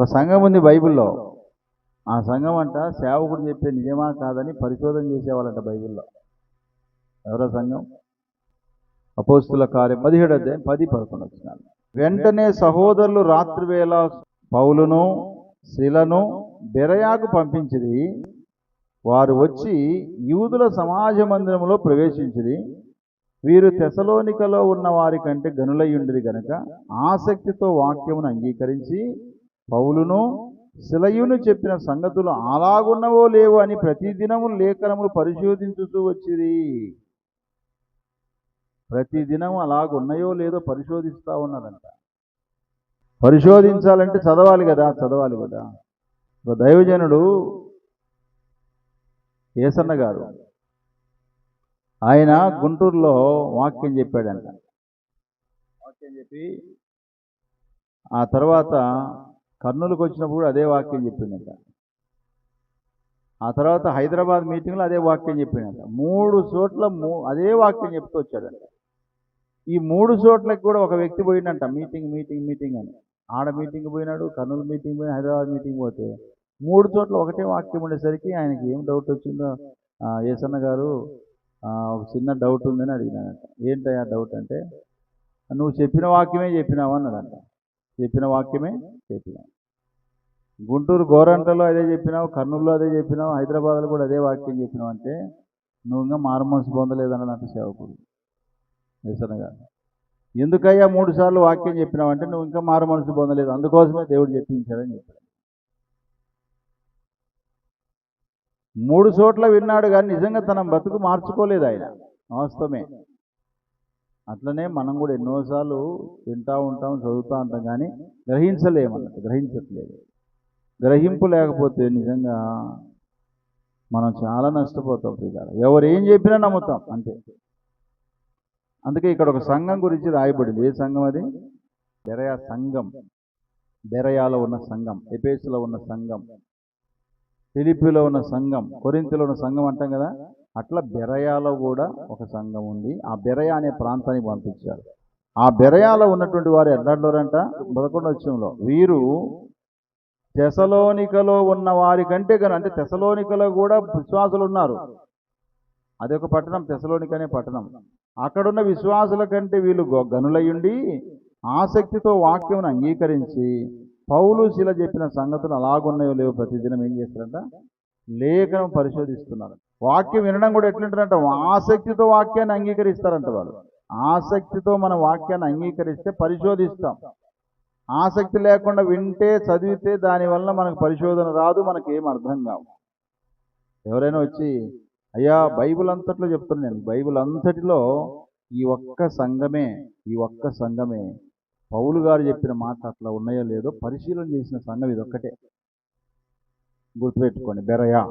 ఒక సంఘం ఉంది బైబిల్లో. ఆ సంఘం అంట సేవకుడు చెప్పే నిజమా కాదని పరిశోధన చేసేవాళ్ళంట బైబిల్లో. ఎవరో సంఘం? అపోస్తుల కార్యం 17 అధ్యాయం 10-11 వచనాలు. వెంటనే సహోదరులు రాత్రివేళ పౌలును శిలను బెరయాకు పంపించిరి. వారు వచ్చి యూదుల సమాజ మందిరంలో ప్రవేశించిరి. వీరు తెసలోనికలో ఉన్న వారి కంటే గనులయ్యుండిరి గనక ఆసక్తితో వాక్యమును అంగీకరించి పౌలును శిలయును చెప్పిన సంగతులు అలాగున్నవో లేవో అని ప్రతిదినము లేఖనములు పరిశోధించుతూ వచ్చిరి. ప్రతిదినం అలాగున్నాయో లేదో పరిశోధిస్తూ ఉన్నారంట. పరిశోధించాలంటే చదవాలి కదా. ఒక దైవజనుడు ఏసన్న గారు, ఆయన గుంటూరులో వాక్యం చెప్పాడంట. వాక్యం చెప్పి ఆ తర్వాత కర్నూలుకు వచ్చినప్పుడు అదే వాక్యం చెప్పిందంట. ఆ తర్వాత హైదరాబాద్ మీటింగ్లో అదే వాక్యం చెప్పిందంట. 3 చోట్ల అదే వాక్యం చెప్తూ వచ్చాడంట. ఈ 3 చోట్లకి కూడా ఒక వ్యక్తి పోయిందంట. మీటింగ్ అని. ఆడ మీటింగ్ పోయినాడు, కర్నూలు మీటింగ్ పోయి, హైదరాబాద్ మీటింగ్ పోతే 3 చోట్ల ఒకటే వాక్యం ఉండేసరికి ఆయనకి ఏం డౌట్ వచ్చిందో, ఏసన్న గారు ఒక చిన్న డౌట్ ఉందని అడిగినాడంట. ఏంటయ్యా డౌట్ అంటే, నువ్వు చెప్పిన వాక్యమే చెప్పినావు అన్నాడంట. చెప్పిన వాక్యమే చెప్పినావు. గుంటూరు గోరంటలో అదే చెప్పినావు, కర్నూలులో అదే చెప్పినావు, హైదరాబాద్లో కూడా అదే వాక్యం చెప్పినావు అంటే నువ్వు ఇంకా మారుమనసు పొందలేదన్నాడంట సేవకుడు ఏసన్న గారు. ఎందుకయ్యా 3 సార్లు వాక్యం చెప్పినావు అంటే నువ్వు ఇంకా మారుమనసు పొందలేదు, అందుకోసమే దేవుడు చెప్పించాడని చెప్పాడు. 3 చోట్ల విన్నాడు కానీ నిజంగా తన బతుకు మార్చుకోలేదు ఆయన. వాస్తవమే. అట్లనే మనం కూడా ఎన్నోసార్లు వింటూ ఉంటాం, చదువుతూ ఉంటాం కానీ గ్రహించట్లేదు. గ్రహింపు లేకపోతే నిజంగా మనం చాలా నష్టపోతాం. ఎవరు ఏం చెప్పినా నమ్ముతాం అంతే. అందుకే ఇక్కడ ఒక సంఘం గురించి రాయబడింది. ఏ సంఘం అది? బెరయా సంఘం. బెరయాలో ఉన్న సంఘం, ఎఫెసులో ఉన్న సంఘం, ఫిలిప్పీలో ఉన్న సంఘం, కొరింథీలో ఉన్న సంఘం అంటాం కదా. అట్లా బెరయాలో కూడా ఒక సంఘం ఉంది. ఆ బెరయా అనే ప్రాంతానికి పంపించారు. ఆ బెరయాలో ఉన్నటువంటి వారు ఎట్లాంటారంట? 11వ వచనంలో వీరు తెసలోనికలో ఉన్న వారి కంటే అంటే తెసలోనికలో కూడా విశ్వాసులు ఉన్నారు. అదొక పట్టణం, తెసలోనిక అనే పట్టణం. అక్కడున్న విశ్వాసుల కంటే వీళ్ళు గనులయ్యుండి ఆసక్తితో వాక్యమును అంగీకరించి పౌలు శిల చెప్పిన సంగతులు అలాగున్నాయో లేవో ప్రతిదినం ఏం చేస్తారంట? లేఖనం పరిశోధిస్తున్నారు. వాక్యం వినడం కూడా ఎట్లుంటారంట? ఆసక్తితో వాక్యాన్ని అంగీకరిస్తారంట వాళ్ళు. ఆసక్తితో మన వాక్యాన్ని అంగీకరిస్తే పరిశోధిస్తాం. ఆసక్తి లేకుండా వింటే, చదివితే దానివల్ల మనకు పరిశోధన రాదు, మనకి ఏం అర్థం కావు. ఎవరైనా వచ్చి అయ్యా బైబిల్ అంతట్లో చెప్తున్నాను నేను, బైబిల్ అంతటిలో ఈ ఒక్క సంఘమే పౌలు గారు చెప్పిన మాట అట్లా ఉన్నాయో లేదో పరిశీలన చేసిన సంఘం ఇదొక్కటే. గుర్తుపెట్టుకోండి, బెరయా.